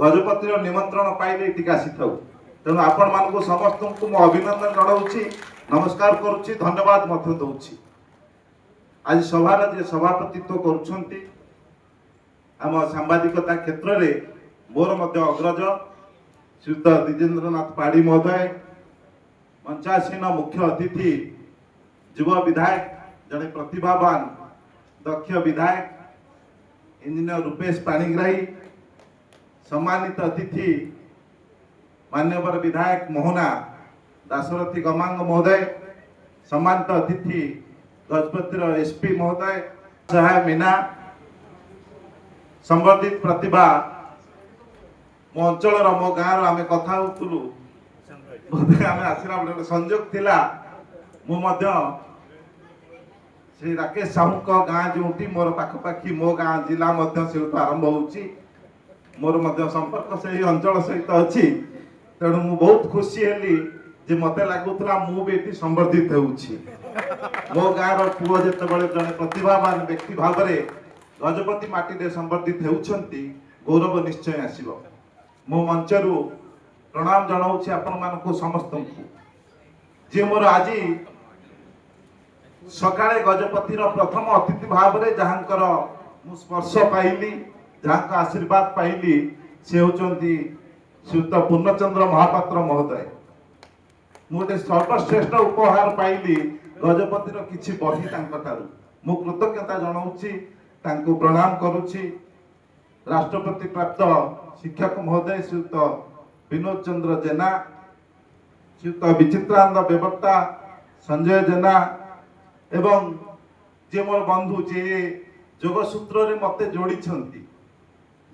गजपतिर निमंत्रण पाइले एटिक आसी थाउ तेणु आपण मानक समस्त को मो अभिनंदन जनाऊँगी नमस्कार करुच्ची धन्यवाद मध्य दउछि। आज सभार जे सभापतित्व करुछंती आम सांबादिकता क्षेत्र में मोर मध्य अग्रज श्रीयुत द्विजेन्द्रनाथ पाढ़ी महोदय, मंचासीन मुख्य अतिथि युवा विधायक जड़े प्रतिभावान दक्ष विधायक इंजीनियर रूपेश पाणिग्राही, सम्मानित अतिथि मान्यवर विधायक मोहना दासरथी गमांग महोदय, सम्मानित अतिथि गजपतिर एसपी महोदय सहाय मीना, संबंधित प्रतिभा मो अंचल मो गाँव आम कथा होलु आम आसला बेले संजोग थिला मु मध्य श्री राकेश साहू गाँ जो मोर पाखपाखी मो गाँ जिला मध्य से आरंभ होची मोर मध्य संपर्क से अंचल सहित अच्छी तेणु मु बहुत खुशी हेली जे मते लागुतला मु भी एटी संबर्धित होउची। मो गाँव पुओ जेतेबेले जने प्रतिभावान व्यक्ति भाव में गजपति माटी रे संबर्धित होउछंती गौरव निश्चय आसीबो। मो मंचरू प्रणाम जनाऊँ आपण मानक समस्त को जे मोर आज सकाळे गजपतिर प्रथम अतिथि भाव में जहाँकर मु स्पर्श पाइली जहाँ आशीर्वाद पाइली से होचंती श्रीयुत पूर्णचंद्र महापात्र महोदय। मुझे सर्वश्रेष्ठ उपहार पाइली गजपतिर किछि बही तांकठारु मु कृतज्ञता जनाऊँची तांको प्रणाम करुछि। राष्ट्रपति प्राप्त शिक्षक महोदय श्रीयुत विनोद चंद्र जेना, श्रीयुत विचित्रानंद बेवक्ता संजय जेना एवं जे मोर बंधु जे जोगसूत्र रे मते जोड़ी छंती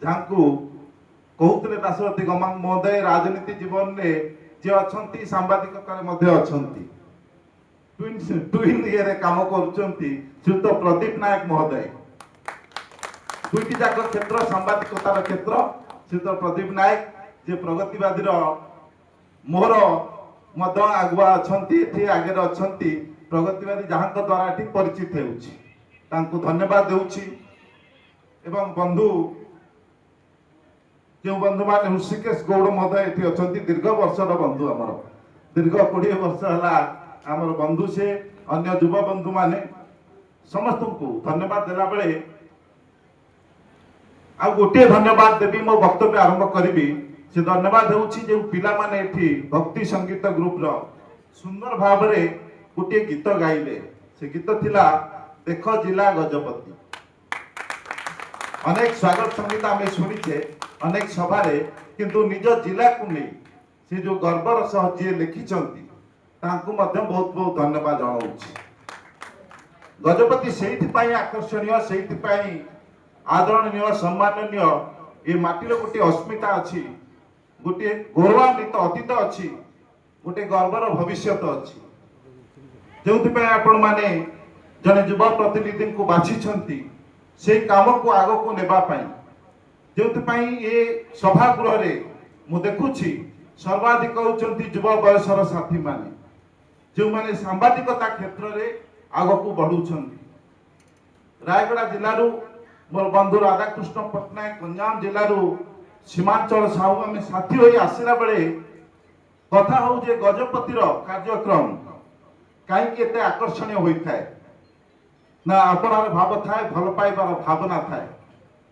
जहाँ कहते दासरथी गमांग महोदय राजनीति जीवन में जे अच्छी सांबादिकता मध्य अच्छी ट्विन ये काम करुचंती श्रीयुत प्रदीप नायक महोदय। दुईटी जाक क्षेत्र सांबादिकतार क्षेत्र श्रीयुत प्रदीप नायक जे प्रगतिवादी मोहर मध्य आगुआ अच्छी आगे अच्छी प्रगतिवादी जहाँ द्वारा ये परिचित हो धन्यवाद देउछि। एवं बंधु जो बंधु मान ऋषिकेश गौड़ महोदय ये अच्छा दीर्घ वर्षर बंधु आमर दीर्घ 20 वर्ष है आमर बंधु से अन्य युवा बंधु माने समस्त को धन्यवाद देला बेले आ गोटे धन्यवाद देवी मो वक्तव्य आरंभ करी से धन्यवाद होउछि जे पिला माने एठी भक्ति संगीत ग्रुप रो सुंदर भाव रे गोटे गीत गाइले से गीत थिला देख जिला गजपति। अनेक स्वागत संगीत आम शुणीचे अनेक सभा किंतु निज जिला को नहीं से जो गर्वर सह जी लिखिंट बहुत बहुत धन्यवाद जनाऊँगी। गजपति से आकर्षणीय से आदरणीय सम्माननीय ये माटीर गोटे अस्मिता अच्छी गोटे गौरवान्वित अतीत अच्छी गोटे गर्वर भविष्य अच्छी जो आपण मैंने जने युवा प्रतिनिधि को बाछी से काम को आग को नेबाई जो ये सभागृह रे मु देखुछि सर्वाधिक होउचंती युवा बयसर साथी माने जो माने सांबादिकता क्षेत्र रे आग को बढ़ुछंती। रायगड़ा जिल्लारू मोर बंधु राधाकृष्ण पट्टनायक गंजाम जिल्लारू सीमांचल साहू आम साथी होई आसिला बेले कथा हो जे गजपतिर कार्यक्रम कहीं एते आकर्षणीय होता है ना आपणार भाव थाए भल पाइबार भावना थाए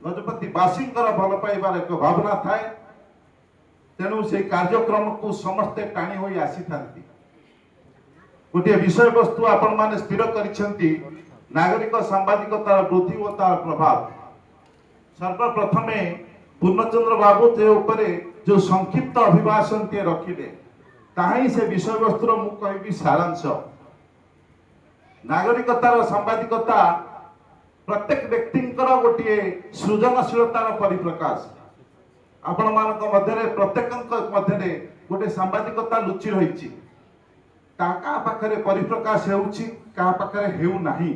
गजपति बासींकर भल पाइबार एक भावना थाए तेणु से कार्यक्रम को समस्ते टाणी होई आसी थांती। गोटे विषय वस्तु आपण माने स्थिर करिसेंती नागरिक सांबादिकतार वृद्धि और तार प्रभाव। सर्वप्रथमे पूर्णचंद्र बाबू ते उपरे जो संक्षिप्त अभिभाषण टे रखिले ताही से विषय वस्तुर मु कहबी सारांश। नागरिकतार सांबादिकता प्रत्येक व्यक्तिंकर गोटे सृजनशीलतार परिप्रकाश। आपण मानक मध्यरे प्रत्येकंक मध्यरे गोटे सांबादिकता लुचि रहिछि का पाखरे परिप्रकाश हेउछि का पाखरे हेउ नाही।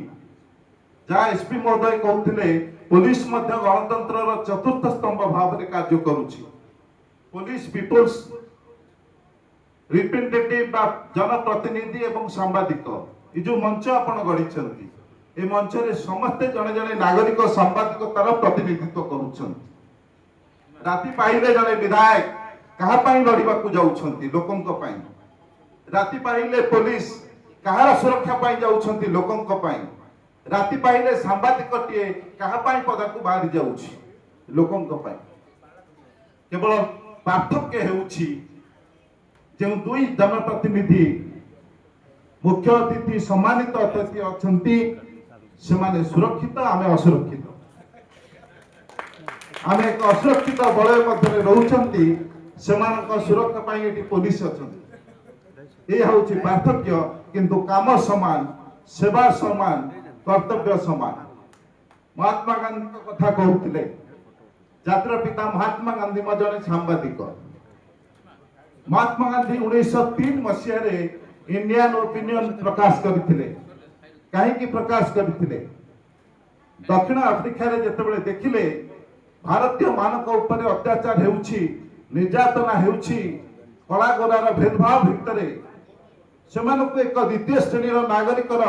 जहाँ एसपी महोदय कहते पुलिस मध्य गणतंत्र चतुर्थ स्तंभ भाव में कार्य करुछि। पुलिस पीपुल्स रिप्रेजेंटेटिव जनप्रतिनिधि एवं सांबादिक ये जो मंच आपण गढ़ी ए मंच रे समस्ते जने जने नागरिक सांबादिकतार प्रतिनिधित्व करुछंती। राति पाइले जड़े विधायक कहा पाई लड़िबाकू जाउछंती लोकंक पाई राति पाइले पुलिस कहार सुरक्षा पाई जाउछंती लोकंक पाई राति पाइले सांबादिकटिए कहा पाई पदाकू बाहरी जाउछि लोकंक पाई केवल पार्थक्य हेउछि जो दुई जनप्रतिनिधि मुख्य अतिथि सम्मानित अतिथि अछंती सेमाने सुरक्षित आमे असुरक्षित आमे एक असुरक्षित बलय मध्य रहउछंती सेमानक सुरक्षा पाई एटी पुलिस अछंती ए होउछि पार्थक्य किंतु काम समान सेवा समान कर्तव्य समान महात्मा गांधी कथा कहउतिले जातिर पिता महात्मा गांधी जने सांबादिक महात्मा गांधी 1903 मसीह इंडियन ओपिनियन प्रकाश करथिले काहे की प्रकाश करथिले दक्षिण अफ्रिका रे जेतेबेले देखिले भारतीय मानक ऊपर अत्याचार हेउछि निर्यातना हेउछि कला गोरार भेदभाव भितरे सेमानकु एक द्वितीय श्रेणी नागरिकर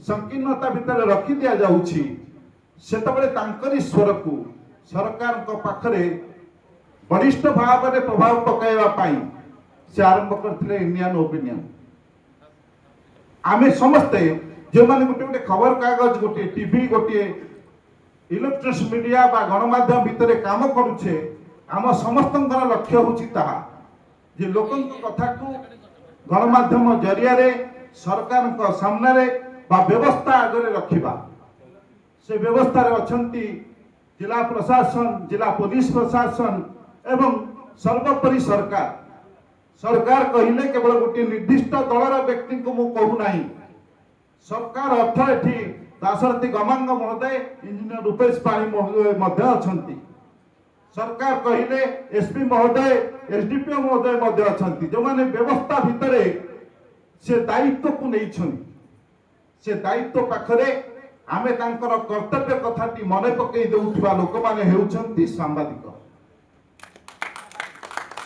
संकीर्णता भितर रखि दिया जाउछि सेतबेले तांकरी स्वर को सरकार को पाखरे वरिष्ठ भाव में प्रभाव पकाइबा पाई से आरंभ करथिले इंडियन ओपिनियन आमे समस्ते जो माने गोटे गोटे खबर कागज गोटे टीवी गोटे इलेक्ट्रॉनिक्स मीडिया बा गणमाध्यम भितर काम करूछे आम समस्तंकर लक्ष्य होछि ताहा जे लोकन कथा को गणमाध्यम जरिया रे सरकार को सामने रे बा व्यवस्था आगे रखिबा से व्यवस्था रे अछंती जिला प्रशासन जिला पुलिस प्रशासन एवं सर्वोपरि सरकार सरकार कहले केवल गोटे निर्दिष्ट दलर व्यक्ति को मु कहू नाही सरकार अर्थ एठी दाशरथी गमांग महोदय इंजीनियर रूपेश पाणी महोदय मध्य अछंती सरकार कहले एसपी महोदय एसडीपीओ महोदय मध्य अछंती जो माने व्यवस्था भितरे से दायित्व को नै छन से दायित्व पाखरे आमे तांकर कर्तव्य कथाटी मने पकई देउथिबा लोक माने हेउछंती सांबादिक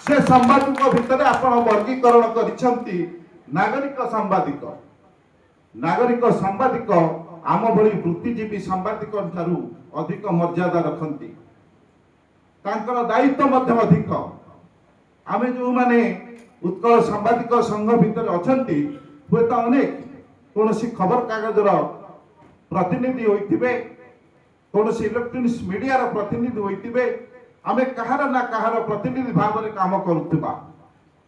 से सांबादिक भितर आपण वर्गीकरण करिसंती नागरिक सांबादिक आम भली वृत्तिजीवी सांबादिक ठारू अधिक मर्यादा रखंती तांकर दायित्व मध्य अधिक आमे जो माने उत्कल सांबादिक संघ भितर अछंती हुए तो अनेक कोनसी खबर कागजर प्रतिनिधि होइतिबे कोनसी इलेक्ट्रॉनिक्स मीडिया रो प्रतिनिधि होइतिबे आमे कहार ना कहार प्रतिनिधि भाव में काम करुवा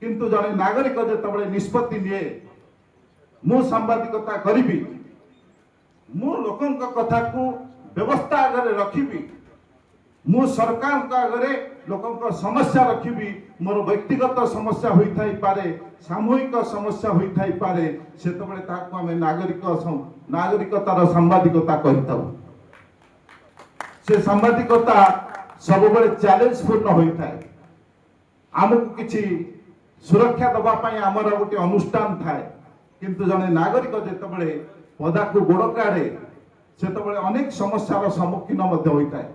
किंतु जने नागरिक जेतबेले निष्पत्ति निये मु सांबादिकता करिबी मु लोकंक कथा को व्यवस्था आगे रखिबी मु सरकार का आगे लोकंक समस्या रखिबी मोर व्यक्तिगत समस्या होई थाई पारे सामूहिक समस्या होई थाई पारे सेतबेले ताको आमे नागरिकतार सांबादिकता कहिताउ से सांबादिकता सब बड़े चैलेंज पूर्ण होता है आमको किसी सुरक्षा दबा पाई आमर गोटे अनुष्ठान थाए किंतु जने नागरिक जेतबेले पदा को गोड़ काढ़े सेतबेले अनेक समस्यार सम्मुखीन मध्य होता है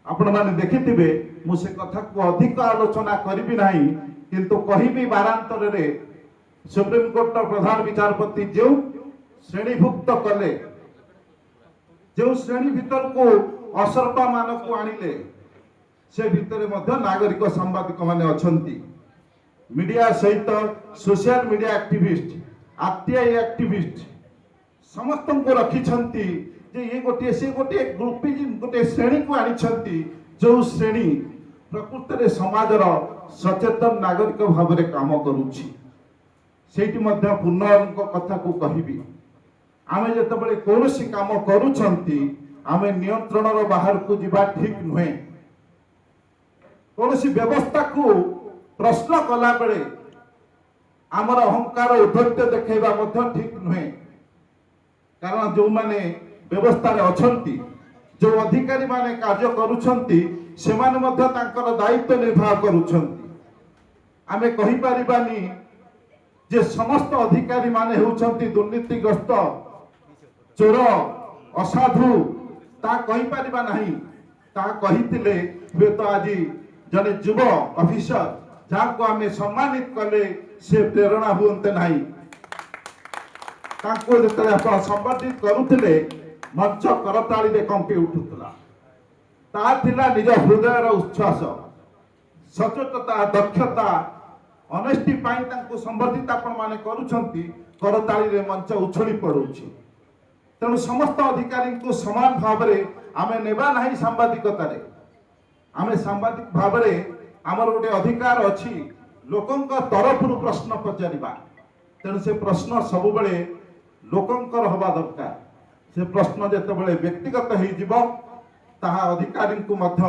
आपण माने देखिथिबे मु से कथा को अधिक आलोचना करिबी नाही किंतु कहिबी बारांतर रे सुप्रीम कोर्ट प्रधान विचारपति जो श्रेणीभुक्त कले जो श्रेणी भीतर को असरपा मान को आनिले से भितर मध्य नागरिक सांबादिक माने अछंती मीडिया सहित social media activist RTI activist समस्त को रखिछंती जे ये गोटे ग्रुपिज्म गोटे श्रेणी को आनिछंती जो श्रेणी प्रकृत रे समाजर सचेतन नागरिक भाव में काम करूछि सेठी मध्य पूर्णक कथा को कहिबी आमे जेतबेले कोनोसी काम करूछंती आमे नियंत्रण रो बाहर को जिबा ठीक नुहे कौन व्यवस्था को प्रश्न कला बेले आमर अहंकार उद्धत्य देखा ठीक नुहे कारण जो माने व्यवस्था अछंती जो अधिकारी माने कार्य करुछंती से माने मध्य तांकर दायित्व निर्वाह करुछंती आमे कहि परिबानी जे समस्त अधिकारी माने हेउछंती दुर्नीतिग्रस्त चोर असाधु ता कहि परिबा नाही ता कहितिले हुए तो आज जने युव ऑफिसर जहाँ को आमे सम्मानित कले से प्रेरणा हुंते नाही ताको जेतले आप संबंधित करुथिले मंच करताली रे कंपी उठुतला ता थिला निज हृदयर उच्छ्वास सचेतता दक्षता अनेस्टी पाई तांको संबर्धित आपण माने करूछंती करताली रे मंच उछली पड़ुछि। तेणु समस्त अधिकारी को समान भाव में आमे नेबा नहीं सांबादिकता रे आमे सांबादिक भाव में आमर गोटे अधिकार अछि लोकंक तरफ प्रश्न पचारिबा। तेणु से प्रश्न सब बेले लोकंकर हवा दरकार। से प्रश्न जेतेबेले व्यक्तिगत हो जिवो ताहा अधिकारी को मध्य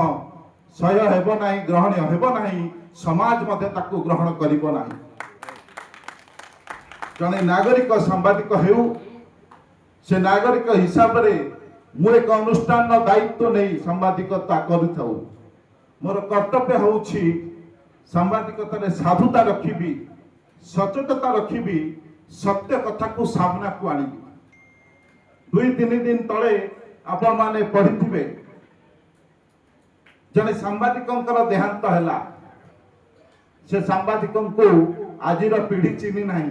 सह्य हेबो नाही ग्रहण हेबो नाही समाज मध्य ताकू ग्रहण करिबो नाही। जने नागरिक सांबादिक हेउ से नागरिक हिसाब रे मु एक अनुष्ठान दायित्व नहीं सांबादिकता करूथाउ। मोर कर्तव्य होउछि सांबादिकता रे साधुता रखिबी सचेतता रखिबी सत्य कथा को सामना को आनिबी। 2-3 दिन तले आपण माने पढ़िथिबे जने सांबादिकंकर देहांत हैला। से सांबादिकं को आजिर पीढ़ी चिन्ही नाही।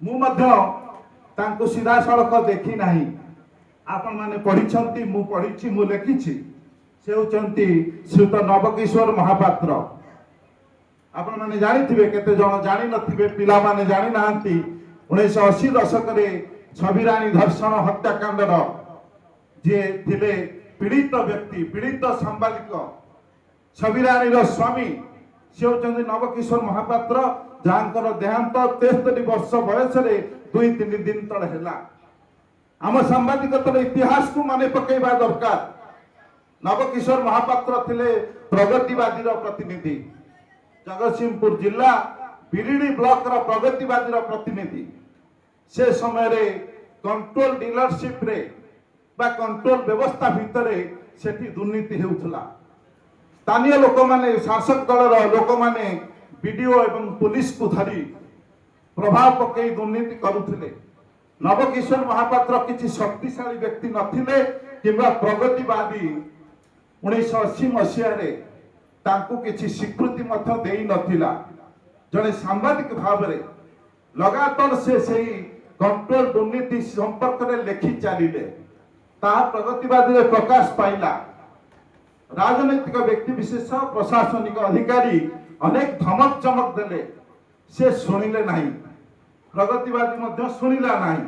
मु मध्य तांको सीधा सड़क देखी नाही। आपण माने पढ़िछंती मु पढ़िछि मु लेखिछि। से होचंती श्रीयुत नवकिशोर महापात्र। आपण माने जानिथिबे केते जण जानि नथिबे पिला माने जानि नाहंती 1980 दशक रे छबिरानी धर्षण हत्याकांडर जे थिले पीड़ित व्यक्ति पीड़ित सांबादिक छबिरानी रो स्वामी से होचंती नवकिशोर महापात्र जहाँकर देहांत 73 वर्ष बयस रे 2-3 दिन तले हैला। आम सांबादिकतार इतिहास को माने पकेबा दरकार। नवकिशोर महापात्र थिले प्रगतिवादी प्रतिनिधि जगतसिंहपुर जिला बिरिडी ब्लॉक रो प्रगतिवादी प्रतिनिधि। से समय रे कंट्रोल डीलरशिप रे बा कंट्रोल व्यवस्था भितर सेठी दुर्नीति हेउथला। स्थानीय लोक माने शासक दलर लोक माने बीडीओ एवं पुलिस को धरी प्रभाव पकई दुर्नीति करुथिले। नवकिशोर महापात्र किछि शक्तिशाली व्यक्ति नथिले किंबा प्रगतिवादी 1980 मसीह रे तांको किछि स्वीकृति मथ देई नथिला। जने सांबादिक भाव रे लगातार से सही कंट्रोल दुर्नीति संपर्क रे लेखि चालिले ता प्रगतिवादी रे प्रकाश पाइला। राजनैतिक व्यक्ति विशेष प्रशासनिक अधिकारी अनेक धमक चमक देले से सुनिले नहीं। प्रगतिवादी मध्य सुनिला नहीं।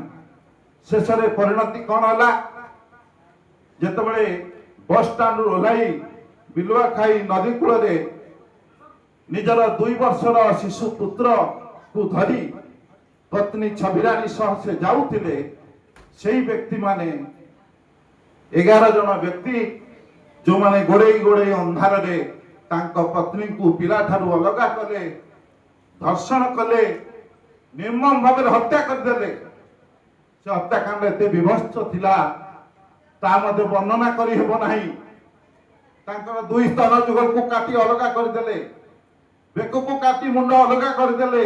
शेष रे परिणति कौन हला जेतेबेले बस स्टैंड ओह्लाई बिलुआ खाई नदी कूल रे निजर 2 वर्षर शिशु पुत्र को धरी पत्नी छबिरानी सह से जाउथिले। सेही व्यक्ति माने 11 जन व्यक्ति जो माने गोड़े गोड़े अंधार रे तांको पत्नी को पिला ठारू अलगा कले धर्षण कले निर्मम भाव हत्या कर देले। से हत्याकांड एते विभत्स थिला ता मध्ये वर्णना करी हेबो नाही। तांकर 2 स्तन जुगल को काटी अलगा कर देले बेक को काटी मुंड अलगा कर देले।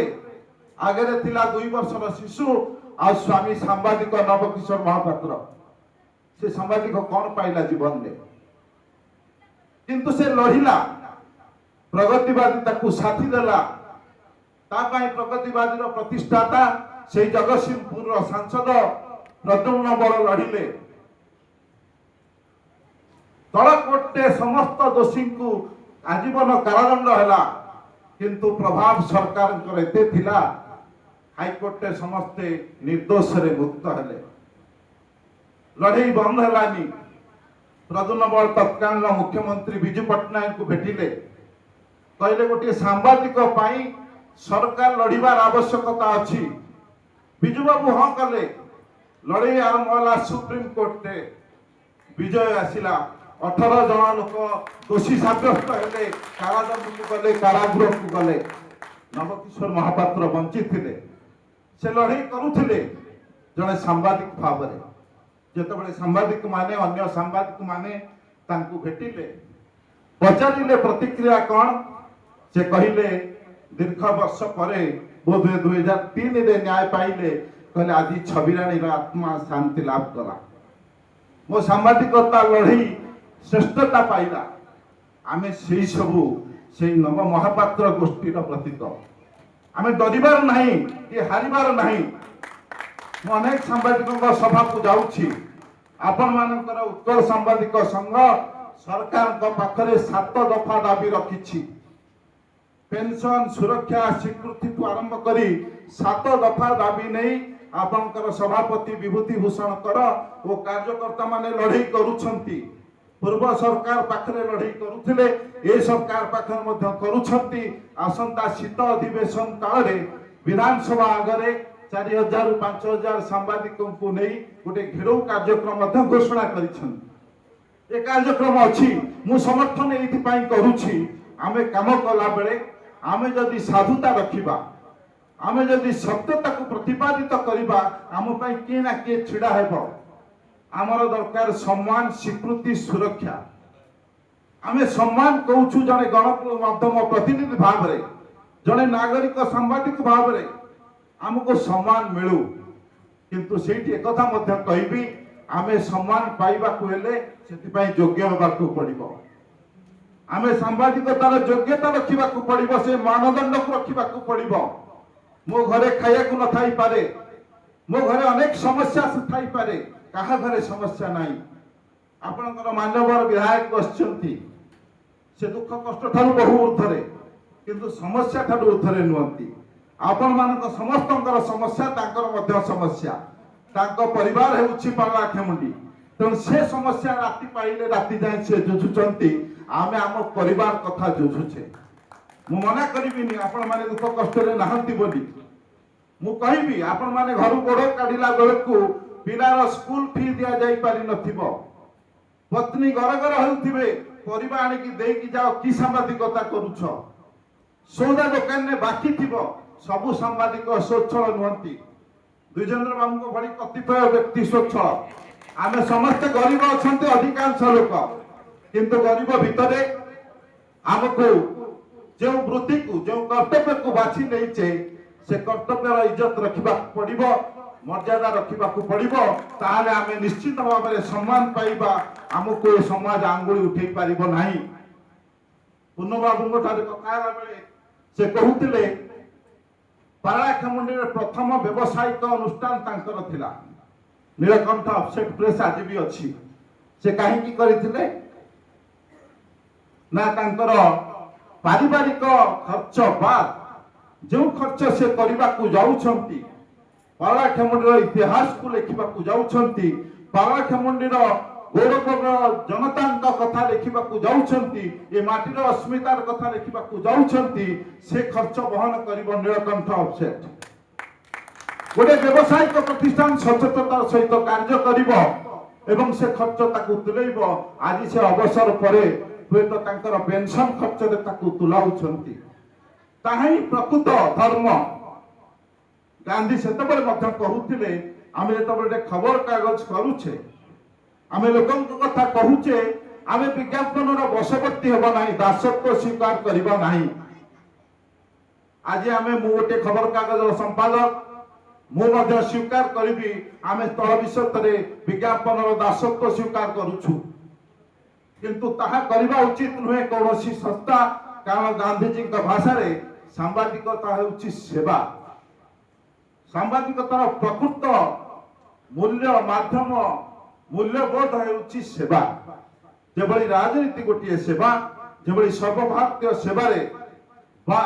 आगे रे थिला 2 वर्षर शिशु आ स्वामी सांबादिक नवकिशोर महापात्र। से सांबादिक कौन पाइला जीवन में किंतु से लढ़िला प्रगतिवादी ताकू साथी देला। तापाई प्रगतिवादी प्रतिष्ठाता से जगतसिंहपुर सांसद प्रद्युम्न बड़ लड़िले। तलकोटे समस्त दोषी को आजीवन कारादंड हैला किंतु प्रभाव सरकार एते थिला हाईकोर्टे समस्ते निर्दोष रे मुक्त हेले। लड़ई बंद हैलानी। प्रद्युम्न बड़ तत्कालीन मुख्यमंत्री विजु पट्टनायक को भेटिले कहले गोटे सांबादिक पाई सरकार लड़ीबार आवश्यकता अछि। विजु बाबू हाँ कले लड़ई आरंभ होला सुप्रीम कोर्ट रे विजय आसिला। 18 जन लोक दोषी साब्यस्त हेले कारादंड को गले कारागृह को गले। नवकिशोर महापात्र वंचित थिले। से लड़ई करुथिले जने सांबादिक भाव रे। जेतेबेले सांबादिक माने अन्य सांबादिक माने तांकू भेटिले पचारिले प्रतिक्रिया कौन से कहिले दीर्घ वर्ष परे बोध 2003 रे न्याय पाइले कहले आदि छबिरानी आत्मा शांति लाभ कला। मो सांबादिकता लड़ई श्रेष्ठता पाइला। आमे सेही सबु सेही नव महापात्र गोष्ठीर प्रतीक। आमे डरिबार नहीं कि हारिबार नहीं। अनेक सांबादिकों सभा को जाऊँगी आपण मानकर उत्कल सांबादिक संघ सरकार पाखरे 7 दफा दाबी रखी पेंशन सुरक्षा स्वीकृति आरंभ करी 7 दफा दाबी नहीं आपणकर सभापति विभूति भूषण कर और कार्यकर्ता माने लड़ाई करुछंती पूर्व सरकार पाखरे लड़ाई करुथिले ए सरकार पाखरे मध्य करुछंती आसंता शीत अधिवेशन काल रे विधानसभा आगरे 4000 रु 5000 सांबादिकों को नहीं गोटे घेराव कार्यक्रम मध्य घोषणा करिछंती ए कार्यक्रम अछि मु समर्थन एथि पई करूछि आमे काम कला बेले आमे जदि साधुता रखिबा आमे जदि सत्यता को प्रतिपादित करिबा आम पई के ना के छिड़ा हेबो आमर दरकार सम्मान स्वीकृति सुरक्षा आमे सम्मान कहूछु जने गणमाध्यम प्रतिनिधि भाव रे जने नागरिक सांबादिक भाव रे हमको सम्मान मिलू किंतु सेठी एकथा मध्य कहबी आमे सम्मान पाइबा को हेले सेति पई योग्य होबा को पड़िबो आमे सांबादिकतार योग्यता रखिबा को पड़िबो से मानदंड को रखिबा को पड़िबो मो घरे खाया को न थाई पारे मो घरे अनेक समस्या थाई पारे कहा घरे समस्या नाही आपनकर मान्यवर विधायक बसचंती से दुख कष्ट ठारू बहु ऊर्धरे किंतु समस्या ठारू ऊर्धरे नुहंती आपण मानक समस्तंकर समस्या तांकर मध्य समस्या तांको परिवार हेउछि पाला खेमुंडी तेणु से समस्या राति पाइले राति जाए से जुझुचंती आमे आम परिवार कथा जुझुछे मु मना करिबिनी आपण माने दुख कष्ट रे नाहंती बोली मु कहिबी आपण माने घर गोड़ काढिला बेलकू पिलार स्कूल फी दिया जाई पारि नथिबो पत्नी घर घर हेउथिबे परिवार आनी की देई की जाओ की सांबादिकता करूछ सौदा दुकान ने बाकी थिबो सबु सांबादिक स्वच्छल नुहंती द्विजेंद्र बाबू को भली कतिपय व्यक्ति स्वच्छल आमे समस्त गरीब अछंते अधिकांश लोक किंतु गरीब भितरे हमको जो वृत्ति को जो कर्तव्य को बाछी नहींचे से कर्तव्यर इज्जत रखिबा पड़िबो मर्यादा रखिबा को पड़िबो ताले आमे निश्चित भाव में सम्मान पाइबा हमको समाज आंगुली उठै पारिबो नाही पुन्न बाबू को ठारे कथा बेले से कहूतिले पाराखेमुंडी प्रथम व्यवसायिक अनुष्ठान तांकर थिला नीलकंठ ऑफसेट प्रेस आज भी अच्छी से कहीं की करथिले ना तांकर पारिवारिक खर्च बाद जो खर्च से करबा को जाउछंती पाराखेमुंडी इतिहास को लेखिबा को जाउछंती पाराखेमुंडी गौरव जनता कथा लिखा जाऊँगी ये माटीर अस्मितार कथा लिखा जाऊँगी से खर्च बहन कर नीलकंठ ऑफसेट गोटे व्यावसायिक प्रतिष्ठान सचेतनतार सहित कार्य कर से खर्च तुलेब आज से अवसर पर हुए तो पेंशन खर्च तुलाऊँगी ताही प्रकृत धर्म गांधी से कहते आम जो खबर कागज करुचे आमे लोकन कथा कहूचे आमे विज्ञापन बशवर्ती हेबा नाही दासत्व स्वीकार करिबा नाही आज आमे मु गोटे खबर कागज संपादक मु मध्य स्वीकार करिबी आमे तळ विषय विज्ञापन दासत्व स्वीकार करूछु किंतु ताहा करिबा उचित नुहे कौनसी संस्था कारण गांधी जी का भाषा रे सांबादिकता हेउछि सेवा सांबादिकतार प्रकृत मूल्य माध्यम मूल्यबोध हेउछि सेवा जेभली राजनीति गोटे सेवा जेभली सर्वभारतीय सेवारे बा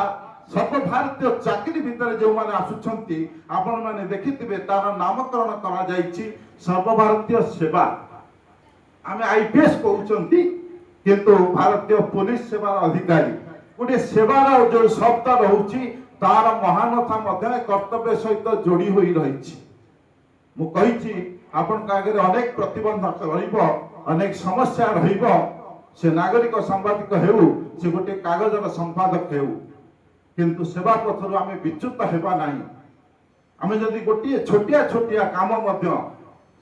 सर्वभारतीय चाकरी भितर जो माने आसुछंती आपण माने देखिथिबे तार नामकरण करा जाईछि सर्वभारतीय सेवा आमे आईपीएस कहउछंती किंतु भारतीय पुलिस सेवा अधिकारी गोटे सेवार जो शब्द रहउछि तार महानता मध्य कर्तव्य सहित जोड़ी होई रहिछि मु कहिछि आपण आगे अनेक प्रतिबंधक रहिबो अनेक समस्या रहिबो से नागरिक सांबादिक हेउ से गोटे कागजर संपादक हेउ किंतु सेवा पथरु आमे विच्युत हेबा नाही आमे जदि गोटे छोटिया छोटिया काम मध्य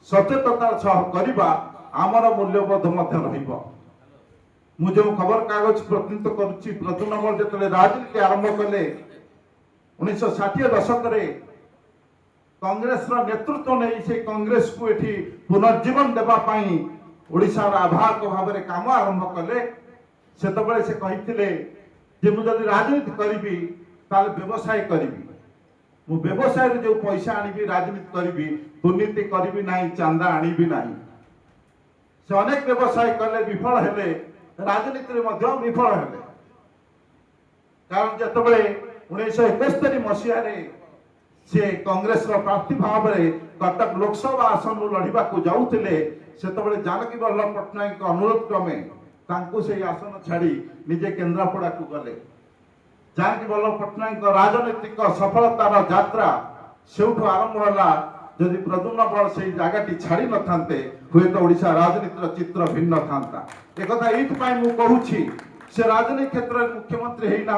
सचेतनतार सह करिबा आमर मूल्यबोध मध्य रहिबो मु जो खबर कागज प्रतिनिधित्व करूची प्रथम नंबर जेतले राजनीति आरंभ कले 1960 दशक रे कांग्रेस नेतृत्व नहीं से कांग्रेस को एठी पुनर्जीवन देबा पाई ओडिसा आभार भाव में काम आरंभ कले सेतबेले से कहिथिले जे मु जदि राजनीति करिबी ताल व्यवसाय करिबी मु व्यवसाय रे जो पैसा आनिबी राजनीति करिबी दुर्नीति करिबी नाही चांदा आनिबी नाही से अनेक व्यवसाय कले विफल हेले राजनीति में विफल हेले कारण जिते 1971 मसीह से कांग्रेस प्रार्थी भाव में कटक लोकसभा आसन लड़वा जाऊे से जानकी वल्लभ पट्टनायक अनुरोध क्रमे से आसन छाड़ी निजे केन्द्रापड़ा को गले जानकी वल्लभ पट्टनायक राजनीतिक सफलतार यात्रा से आरंभ है जदि प्रद्युम्न बल से जगह छाड़ी न था हुए तो ओडिशा राजनीतिर चित्र भिन्न था एक ये कहूँ से राजनीति क्षेत्र में मुख्यमंत्री होना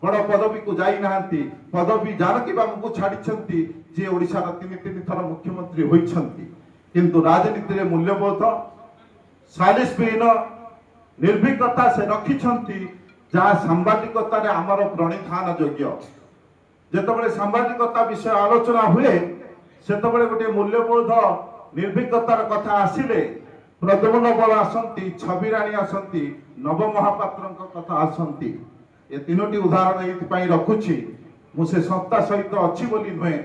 बड़ पदवी को जाई नाहंती पदवी जानकी बाबू को छाड़ी जे ओडिशा तीन थर मुख्यमंत्री होइछंती किंतु राजनीति रे मूल्यबोध सालिसविहीन निर्भीकता से रखिछंती जहाँ सांबादिकता रे आमर प्रणिधान योग्य जेतबेले सांबादिकता विषय आलोचना हुए सेतबेले गोटे मूल्यबोध निर्भीकतार कथा आसिले प्रद्युम्न बल आसंती छबिराणी आसंती नव महापात्र कथा आसंती ये तीनोटी उदाहरण ये रखुची मुझे संस्था सहित अच्छी बोली नुहे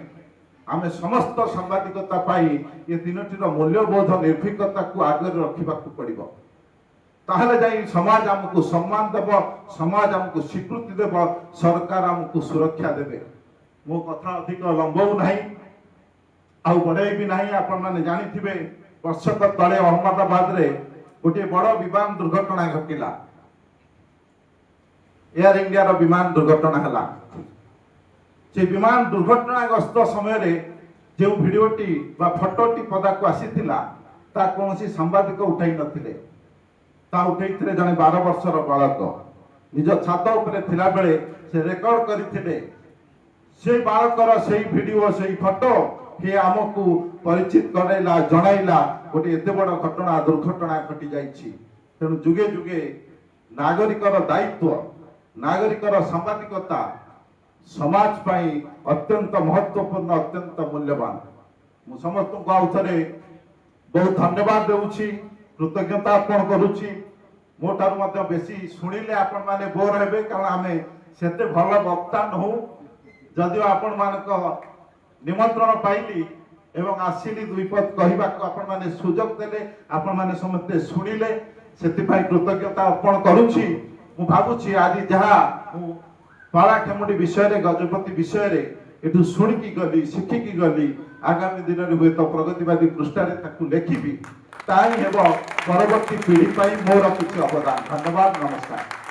आम समस्त सांबादिकता पाई ये तीनोटीर मूल्यबोध निर्भीकता को आगे रखा पड़ो ताहले जाई समाज आमको सम्मान देव समाज आमको स्वीकृति देव सरकार आमको सुरक्षा देवे मो कथा अधिक लंबऊ ना आउ बढ़े भी ना आपण मैंने जानी वर्षक तले अहमदाबाद रे गोटे बड़ विमान दुर्घटना घटिला एयर इंडिया रो विमान दुर्घटना हला से विमान दुर्घटनाग्रस्त समय जो भिडियोटी बा फोटोटी पदा को आसीथिला ता कोनसी सांबादिक उठाई नथिले ता उठाइथिले जने 12 वर्षर बालक निज छात उपरे थिला बेले से रेकॉर्ड करिथिले से बालकर से वीडियो से फोटो हे आमको परिचित करैला जणाइला गोटे एते बड़ घटना दुर्घटना घटी जाइछि तेणु जुगे जुगे नागरिकर दायित्व नागरिकर सांबादिकता समाज पाई अत्यंत महत्वपूर्ण अत्यंत मूल्यवान मु समस्त को आउ थे बहुत धन्यवाद देउछि कृतज्ञता अर्पण करुछि मोठार मध्य बेसी शुणिले आपण माने बोर हेबे कारण आमे सेते भल वक्ता नहु जदिओ आपण मानक निमंत्रण पाइली एवं आसिली दुई पद कहबा को आपण माने सुजोग देले आपण माने समस्त शुणिले सेति भाई कृतज्ञता अर्पण करुछि मु भाबुछि आदि जहा पाला खेमुडी विषय रे गजपति विषय रे एठू शुणिकी गली शिखिकी गली आगामी दिन रे हुए तो प्रगतिवादी पृष्ठारे ताकू लेखिबी ताई हेबो परवर्ती पीढ़ी पाई मोर किछ अवदान धन्यवाद नमस्कार।